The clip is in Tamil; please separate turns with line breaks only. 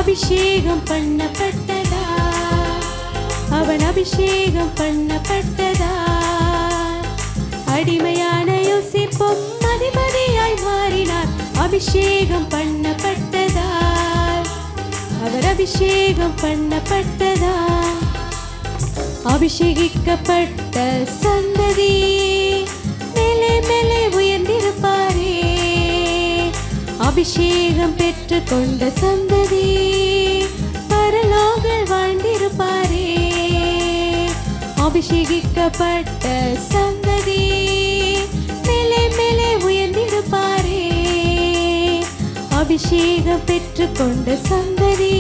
அபிஷேகம் பண்ணப்பட்டதா, அவன் அபிஷேகம் பண்ணப்பட்டதா. அடிமையான யோசேப்பும் அதிபதியாய் மாறினார், அபிஷேகம் பண்ணப்பட்டதா, அவர் அபிஷேகம் பண்ணப்பட்டதா. அபிஷேகிக்கப்பட்ட சந்ததி மேலே மேலே உயர்ந்திருப்பாரே, அபிஷேகம் பெற்று கொண்ட சந்ததி பரலோக வாழ்ந்திருப்பாரே. அபிஷேகிக்கப்பட்ட சந்ததி மேலே மேலே உயர்ந்திருப்பாரே, அபிஷேகம் பெற்று கொண்ட சந்ததி